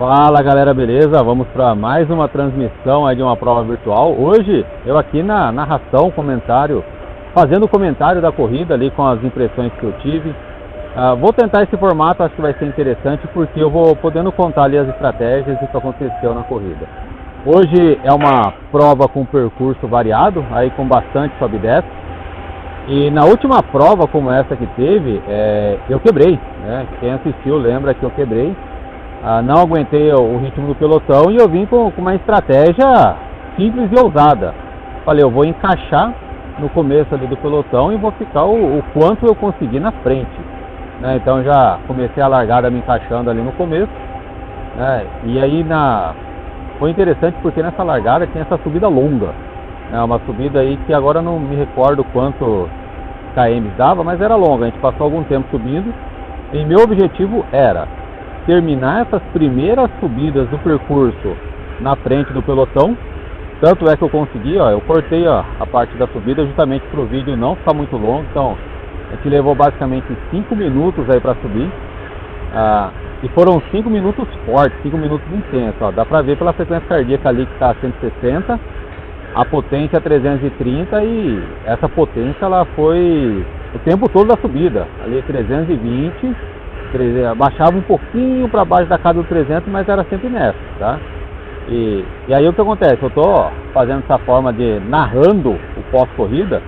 Fala galera, beleza? Vamos para mais uma transmissão aí de uma prova virtual. Hoje eu aqui na narração, fazendo comentário da corrida ali com as impressões que eu tive. Vou tentar esse formato, acho que vai ser interessante porque eu vou podendo contar ali as estratégias e o que aconteceu na corrida. Hoje é uma prova com percurso variado, aí com bastante sobe e desce. E na última prova como essa que teve, eu quebrei, né? Quem assistiu lembra que eu quebrei. Não aguentei o ritmo do pelotão e eu vim com uma estratégia simples e ousada. Falei, eu vou encaixar no começo ali do pelotão e vou ficar o quanto eu conseguir na frente, né? Então já comecei a largada me encaixando ali no começo, né? E aí foi interessante porque nessa largada tinha essa subida longa, né? Uma subida aí que agora não me recordo quanto km dava, mas era longa, a gente passou algum tempo subindo e meu objetivo era terminar essas primeiras subidas do percurso na frente do pelotão. Tanto é que eu consegui, eu cortei a parte da subida justamente para o vídeo não ficar muito longo. Então a gente levou basicamente 5 minutos aí para subir, e foram 5 minutos fortes, 5 minutos intensos. Dá para ver pela frequência cardíaca ali que está a 160, a potência 330, e essa potência ela foi o tempo todo da subida, ali 320, baixava um pouquinho para baixo da casa do 300, mas era sempre nessa, tá? E aí o que acontece? Eu tô fazendo essa forma de narrando o pós-corrida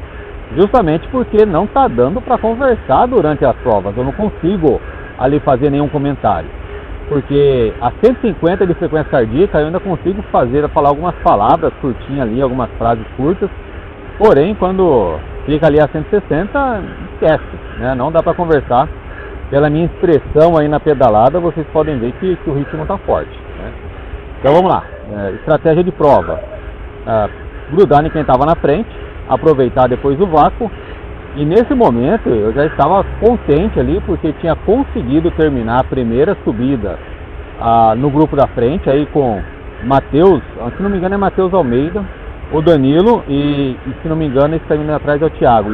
justamente porque não tá dando para conversar durante as provas. Eu não consigo ali fazer nenhum comentário, porque a 150 de frequência cardíaca eu ainda consigo falar algumas palavras curtinhas ali, algumas frases curtas. Porém, quando fica ali a 160, esquece, né? Não dá para conversar. Pela minha expressão aí na pedalada, vocês podem ver que o ritmo está forte, né? Então vamos lá, estratégia de prova: grudar em quem estava na frente, aproveitar depois o vácuo. E nesse momento eu já estava contente ali porque tinha conseguido terminar a primeira subida no grupo da frente aí com Matheus, se não me engano é Matheus Almeida, o Danilo e se não me engano esse que está vindo atrás é o Thiago,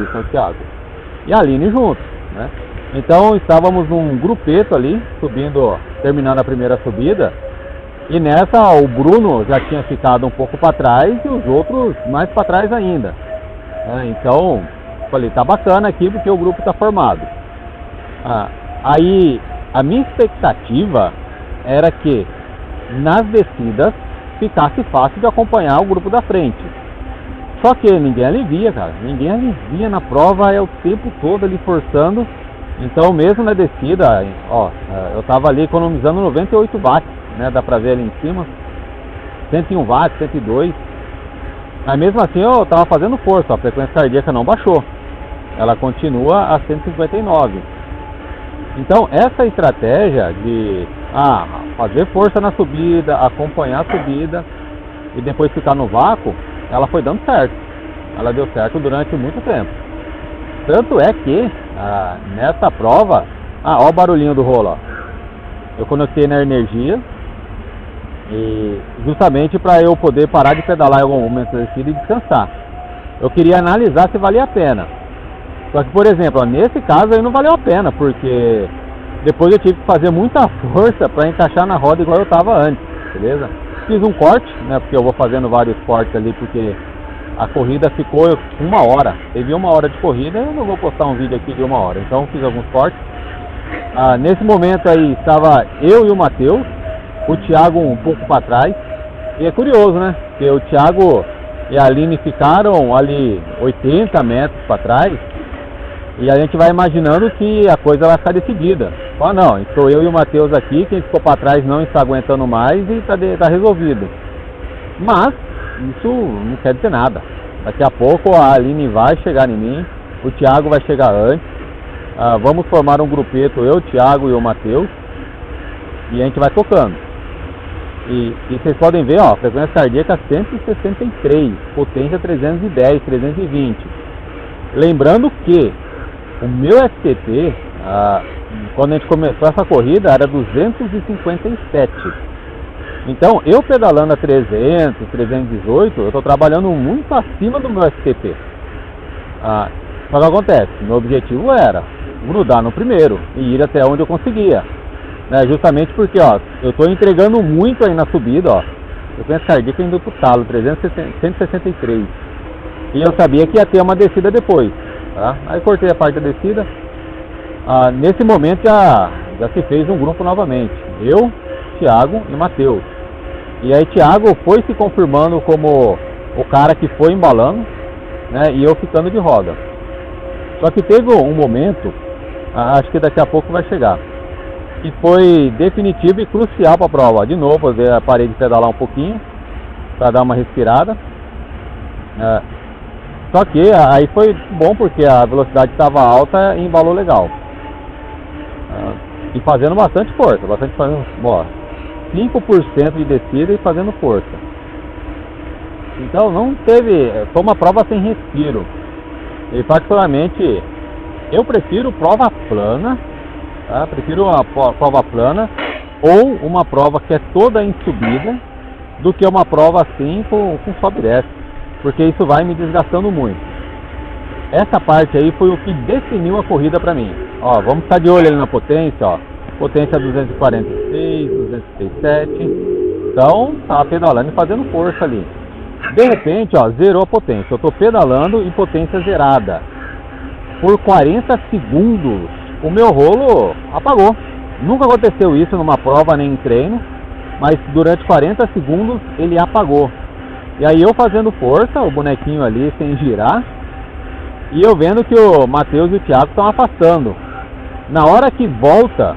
e a Aline junto, né? Então estávamos num grupeto ali, terminando a primeira subida, e nessa o Bruno já tinha ficado um pouco para trás e os outros mais para trás ainda, então falei, tá bacana aqui porque o grupo está formado. Aí a minha expectativa era que nas descidas ficasse fácil de acompanhar o grupo da frente. Só que ninguém alivia, cara, ninguém alivia na prova, é o tempo todo ali forçando. Então mesmo na descida, eu estava ali economizando 98 watts, né? Dá pra ver ali em cima, 101 watts, 102. Mas mesmo assim eu estava fazendo força, a frequência cardíaca não baixou, ela continua a 159. Então essa estratégia de fazer força na subida, acompanhar a subida e depois ficar no vácuo, ela foi dando certo, ela deu certo durante muito tempo. Tanto é que nessa prova, ó o barulhinho do rolo, eu conectei na energia, e justamente para eu poder parar de pedalar em algum momento da descida e descansar. Eu queria analisar se valia a pena. Só que, por exemplo, nesse caso aí não valeu a pena, porque depois eu tive que fazer muita força para encaixar na roda igual eu estava antes, beleza? Fiz um corte, né, porque eu vou fazendo vários cortes ali, porque a corrida ficou 1 hora, teve 1 hora de corrida, eu não vou postar um vídeo aqui de 1 hora, então fiz alguns cortes. Nesse momento aí estava eu e o Matheus, o Thiago um pouco para trás, e é curioso, né, porque o Thiago e a Aline ficaram ali 80 metros para trás, e a gente vai imaginando que a coisa vai ficar decidida. Não, estou eu e o Matheus aqui, quem ficou para trás não está aguentando mais e está resolvido. Mas isso não quer dizer nada. Daqui a pouco a Aline vai chegar em mim, o Thiago vai chegar antes. Vamos formar um grupeto, eu, o Thiago e o Matheus, e a gente vai tocando. E vocês podem ver, frequência cardíaca 163, potência 310, 320. Lembrando que o meu FTP, quando a gente começou essa corrida, era 257. Então, eu pedalando a 300, 318, eu estou trabalhando muito acima do meu FTP. Só que acontece, meu objetivo era grudar no primeiro e ir até onde eu conseguia. né? Justamente porque, ó, eu estou entregando muito aí na subida, ó. Eu penso cardíaco indo pro talo, 163. E eu sabia que ia ter uma descida depois, tá? Aí cortei a parte da descida. Nesse momento já se fez um grupo novamente. Eu, Thiago e Matheus. E aí Thiago foi se confirmando como o cara que foi embalando, né? E eu ficando de roda. Só que teve um momento, acho que daqui a pouco vai chegar, que foi definitivo e crucial para a prova. De novo, eu parei de pedalar um pouquinho para dar uma respirada. Só que aí foi bom porque a velocidade estava alta e embalou legal. E fazendo bastante força, ó, 5% de descida e fazendo força. Então não teve, foi uma prova sem respiro. E particularmente eu prefiro prova plana, tá? Prefiro uma prova plana ou uma prova que é toda em subida do que uma prova assim com sobe e desce, porque isso vai me desgastando muito. Essa parte aí foi o que definiu a corrida para mim. Ó, vamos ficar de olho ali na potência, ó. Potência 246, 237. Então, tava pedalando e fazendo força ali. De repente, ó, zerou a potência. Eu tô pedalando em potência zerada. Por 40 segundos, o meu rolo apagou. Nunca aconteceu isso numa prova nem em treino, mas durante 40 segundos ele apagou. E aí eu fazendo força, o bonequinho ali sem girar, e eu vendo que o Matheus e o Thiago estão afastando. Na hora que volta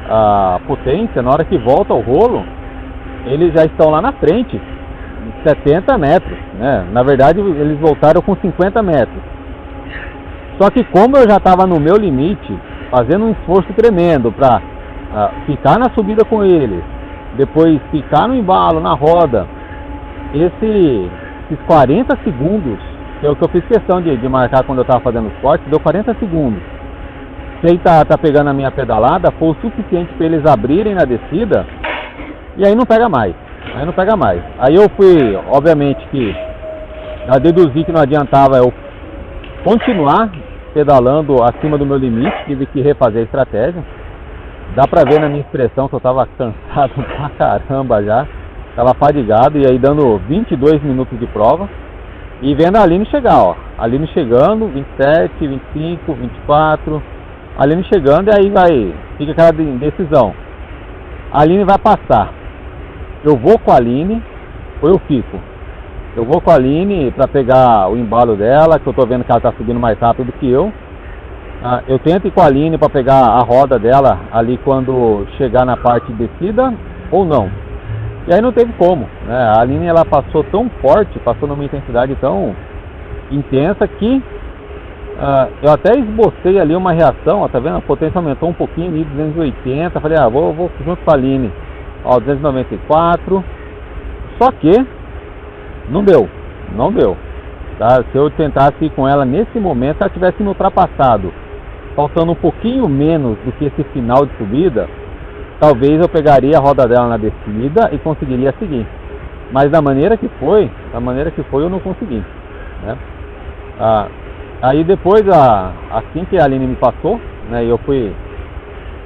a potência, na hora que volta o rolo, eles já estão lá na frente, 70 metros, né? Na verdade eles voltaram com 50 metros. Só que como eu já estava no meu limite, fazendo um esforço tremendo para ficar na subida com eles, depois ficar no embalo, na roda, esses 40 segundos, que é o que eu fiz questão de marcar quando eu estava fazendo os cortes, deu 40 segundos. Quem tá pegando a minha pedalada foi o suficiente para eles abrirem na descida, e aí não pega mais. Aí eu fui, obviamente que deduzi que não adiantava eu continuar pedalando acima do meu limite, tive que refazer a estratégia. Dá pra ver na minha expressão que eu tava cansado pra caramba já, tava fadigado, e aí dando 22 minutos de prova, e vendo a Aline chegar, ó, Aline chegando, 27, 25, 24, a Aline chegando, e aí fica aquela indecisão. A Aline vai passar, eu vou com a Aline ou eu fico? Eu vou com a Aline para pegar o embalo dela, que eu tô vendo que ela tá subindo mais rápido que eu. Eu tento ir com a Aline para pegar a roda dela ali quando chegar na parte descida ou não. E aí não teve como, né? A Aline ela passou tão forte, passou numa intensidade tão intensa que eu até esbocei ali uma reação, ó, tá vendo? A potência aumentou um pouquinho, 280, falei, vou junto com a Aline, ó, 294, só que não deu, tá? Se eu tentasse ir com ela nesse momento, se ela tivesse me ultrapassado, faltando um pouquinho menos do que esse final de subida, talvez eu pegaria a roda dela na descida e conseguiria seguir. Mas da maneira que foi eu não consegui, né? Aí depois, assim que a Aline me passou, né, eu fui,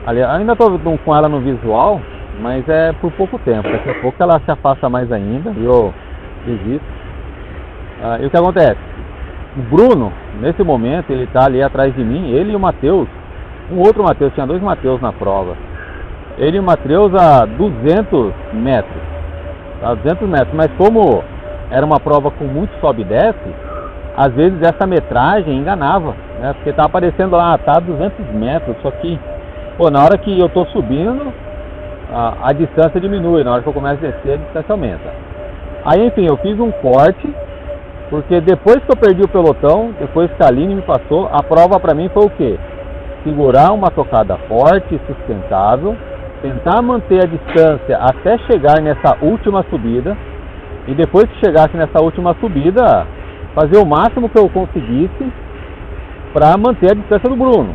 ainda estou com ela no visual, mas é por pouco tempo, daqui a pouco ela se afasta mais ainda, e eu desisto. E o que acontece? O Bruno, nesse momento, ele está ali atrás de mim, ele e o Matheus, um outro Matheus, tinha dois Matheus na prova, ele e o Matheus a 200 metros, tá? 200 metros, mas como era uma prova com muito sobe e desce, às vezes essa metragem enganava, né? Porque tá aparecendo lá, tá a 200 metros, só que, pô, na hora que eu tô subindo, a distância diminui, na hora que eu começo a descer, a distância aumenta. Aí, enfim, eu fiz um corte, porque depois que eu perdi o pelotão, depois que a Aline me passou, a prova pra mim foi o quê? Segurar uma tocada forte, sustentável, tentar manter a distância até chegar nessa última subida, e depois que chegasse nessa última subida, fazer o máximo que eu conseguisse para manter a distância do Bruno.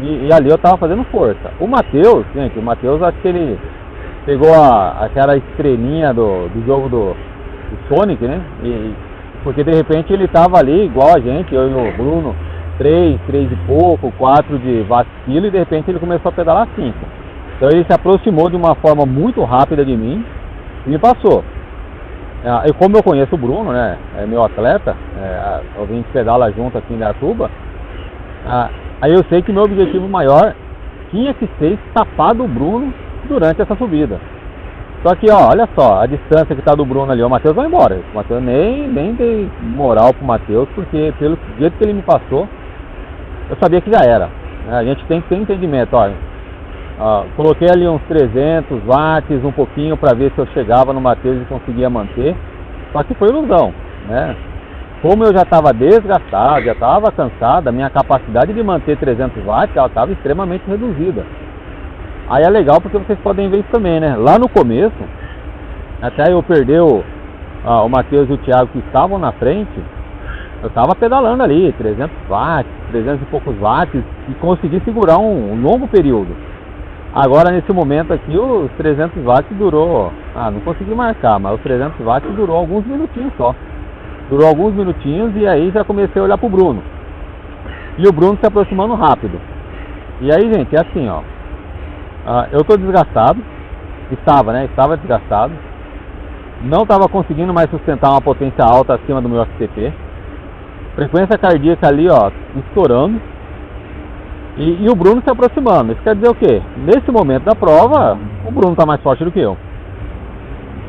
E ali eu estava fazendo força. O Matheus, gente, acho que ele pegou aquela estrelinha do jogo do Sonic, né? Porque de repente ele estava ali igual a gente, eu e o Bruno, 3 e pouco, 4 de vacilo, e de repente ele começou a pedalar 5. Então ele se aproximou de uma forma muito rápida de mim e me passou. E como eu conheço o Bruno, né, é meu atleta, a gente pedala junto aqui em Indaiatuba, aí eu sei que meu objetivo maior tinha que ser escapar do Bruno durante essa subida. Só que, ó, olha só, a distância que tá do Bruno ali, o Matheus vai embora. O Matheus nem dei moral pro Matheus, porque pelo jeito que ele me passou, eu sabia que já era. A gente tem que ter entendimento, ó. Coloquei ali uns 300 watts, um pouquinho, para ver se eu chegava no Matheus e conseguia manter. Só que foi ilusão, né? Como eu já estava desgastado, já estava cansado, a minha capacidade de manter 300 watts, ela estava extremamente reduzida. Aí é legal porque vocês podem ver isso também, né? Lá no começo, até eu perder o Matheus e o Thiago que estavam na frente, eu estava pedalando ali, 300 watts, 300 e poucos watts, e consegui segurar um longo período. Agora nesse momento aqui, os 300 watts durou, não consegui marcar, mas os 300 watts durou alguns minutinhos só. Durou alguns minutinhos e aí já comecei a olhar pro Bruno. E o Bruno se aproximando rápido. E aí, gente, é assim, ó. Eu tô desgastado. Estava desgastado. Não estava conseguindo mais sustentar uma potência alta acima do meu FTP. Frequência cardíaca ali, ó, estourando. E o Bruno se aproximando. Isso quer dizer o quê? Nesse momento da prova, o Bruno está mais forte do que eu.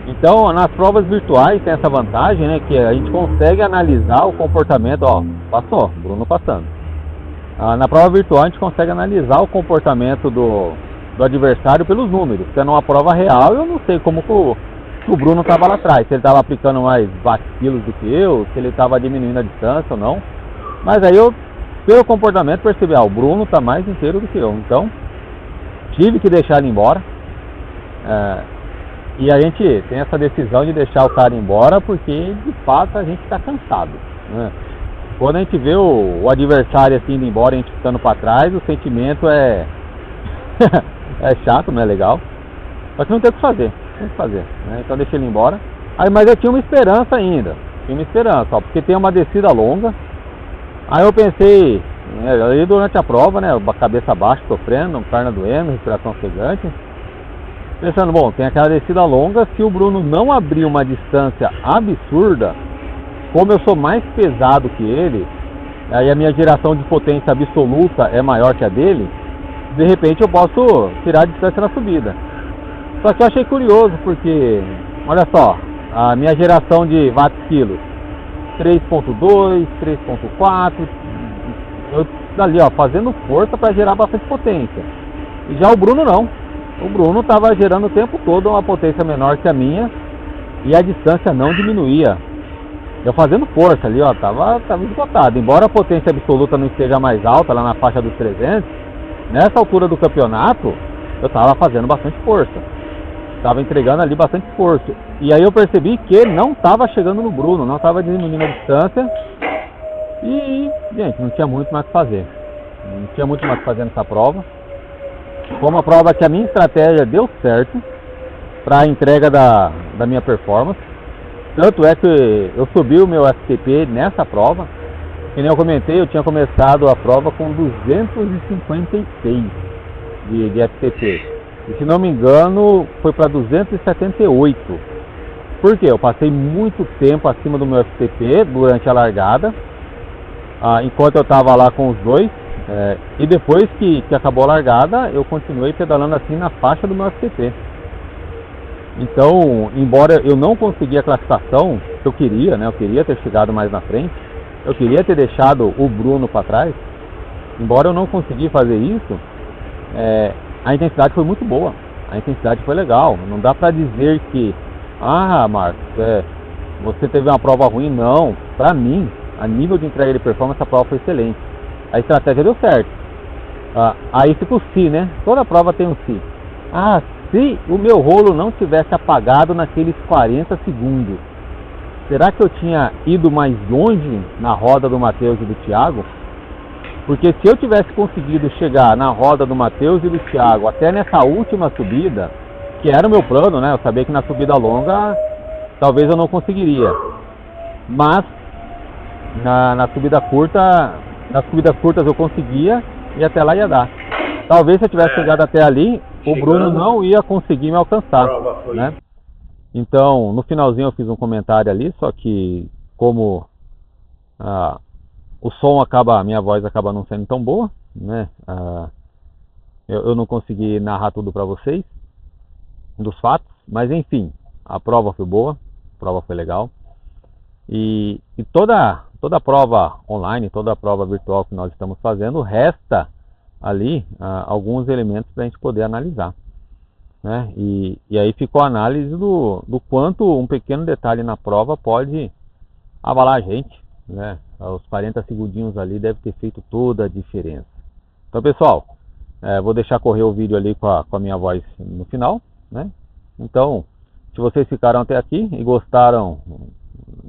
Então, nas provas virtuais tem essa vantagem, né? Que a gente consegue analisar o comportamento. Ó, passou, Bruno passando. Na prova virtual a gente consegue analisar o comportamento do adversário pelos números. Se é numa prova real, eu não sei como que o Bruno estava lá atrás. Se ele estava aplicando mais quilos do que eu, se ele estava diminuindo a distância ou não. Mas aí eu, pelo comportamento, percebi, o Bruno está mais inteiro do que eu. Então, tive que deixar ele embora. E a gente tem essa decisão de deixar o cara embora porque, de fato, a gente está cansado, né? Quando a gente vê o adversário assim indo embora e a gente ficando para trás, o sentimento é chato, não é legal. Só que não tem o que fazer, né? Então deixei ele embora. Mas eu tinha uma esperança ainda, porque tem uma descida longa. Aí eu pensei, aí durante a prova, né, cabeça baixa, sofrendo, perna doendo, respiração ofegante. Pensando, bom, tem aquela descida longa, se o Bruno não abrir uma distância absurda, como eu sou mais pesado que ele, aí a minha geração de potência absoluta é maior que a dele, de repente eu posso tirar a distância na subida. Só que eu achei curioso, porque, olha só, a minha geração de watts quilos, 3.2, 3.4, eu dali, ó, fazendo força para gerar bastante potência. E já o Bruno não. O Bruno estava gerando o tempo todo uma potência menor que a minha e a distância não diminuía. Eu fazendo força ali, ó, tava esgotado. Embora a potência absoluta não esteja mais alta, lá na faixa dos 300, nessa altura do campeonato, eu estava fazendo bastante força. Estava entregando ali bastante esforço. E aí eu percebi que não estava chegando no Bruno, não estava diminuindo a distância. E, gente, não tinha muito mais o que fazer. Não tinha muito mais o que fazer nessa prova. Foi uma prova que a minha estratégia deu certo para a entrega da minha performance. Tanto é que eu subi o meu FTP nessa prova. Que nem eu comentei, eu tinha começado a prova com 256 de FTP. E se não me engano, foi para 278. Por quê? Eu passei muito tempo acima do meu FTP durante a largada, enquanto eu estava lá com os dois. E depois que acabou a largada, eu continuei pedalando assim na faixa do meu FTP. Então, embora eu não consegui a classificação que eu queria, né? Eu queria ter chegado mais na frente, eu queria ter deixado o Bruno para trás. Embora eu não consegui fazer isso, a intensidade foi muito boa, a intensidade foi legal. Não dá para dizer que, Marcos, você teve uma prova ruim. Não, para mim, a nível de entrega de performance, a prova foi excelente. A estratégia deu certo. Aí fica o se, né? Toda prova tem um se. Se o meu rolo não tivesse apagado naqueles 40 segundos, será que eu tinha ido mais longe na roda do Matheus e do Thiago? Porque se eu tivesse conseguido chegar na roda do Matheus e do Thiago até nessa última subida, que era o meu plano, né? Eu sabia que na subida longa talvez eu não conseguiria. Mas nas subidas curtas eu conseguia e até lá ia dar. Talvez se eu tivesse chegado até ali, o Bruno não ia conseguir me alcançar, né? Então, no finalzinho eu fiz um comentário ali, só que como o som acaba, a minha voz acaba não sendo tão boa, né? Eu não consegui narrar tudo para vocês, dos fatos, mas enfim, a prova foi boa, a prova foi legal. E toda a prova online, toda a prova virtual que nós estamos fazendo, resta ali alguns elementos para a gente poder analisar, né? E aí ficou a análise do quanto um pequeno detalhe na prova pode abalar a gente, né? Os 40 segundinhos ali deve ter feito toda a diferença. Então, pessoal, vou deixar correr o vídeo ali com a minha voz no final, né? Então, se vocês ficaram até aqui e gostaram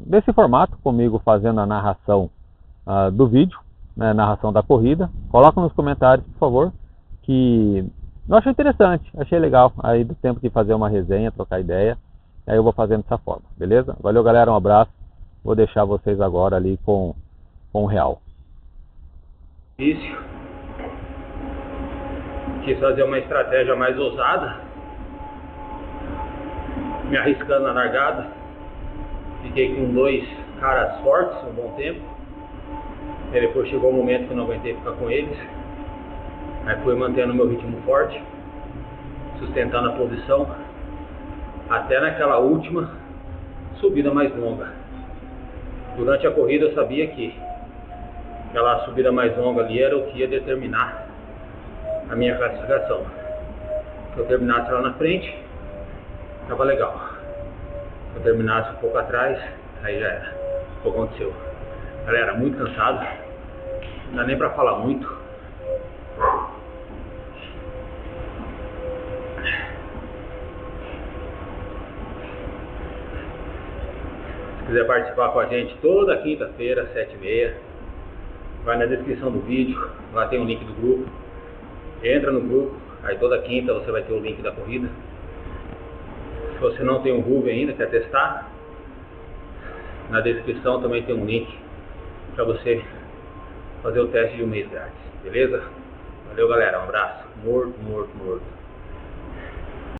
desse formato, comigo fazendo a narração do vídeo, né, narração da corrida, coloca nos comentários, por favor, que eu achei interessante, achei legal, aí do tempo de fazer uma resenha, trocar ideia, aí eu vou fazendo dessa forma, beleza? Valeu, galera, um abraço, vou deixar vocês agora ali com o real. Quis fazer uma estratégia mais ousada, me arriscando na largada, fiquei com 2 caras fortes um bom tempo, e depois chegou um momento que eu não aguentei ficar com eles, aí fui mantendo meu ritmo forte, sustentando a posição, até naquela última subida mais longa. Durante a corrida eu sabia que aquela subida mais longa ali era o que ia determinar a minha classificação. Se eu terminasse lá na frente, estava legal. Se eu terminasse um pouco atrás, aí já era. O que aconteceu? Galera, muito cansado, não dá nem pra falar muito. Se quiser participar com a gente toda quinta-feira, 7h30, vai na descrição do vídeo, lá tem o link do grupo. Entra no grupo, aí toda quinta você vai ter o link da corrida. Se você não tem o Ruve ainda, quer testar, na descrição também tem um link para você fazer o teste de um mês grátis, beleza? Valeu, galera, um abraço. Morto.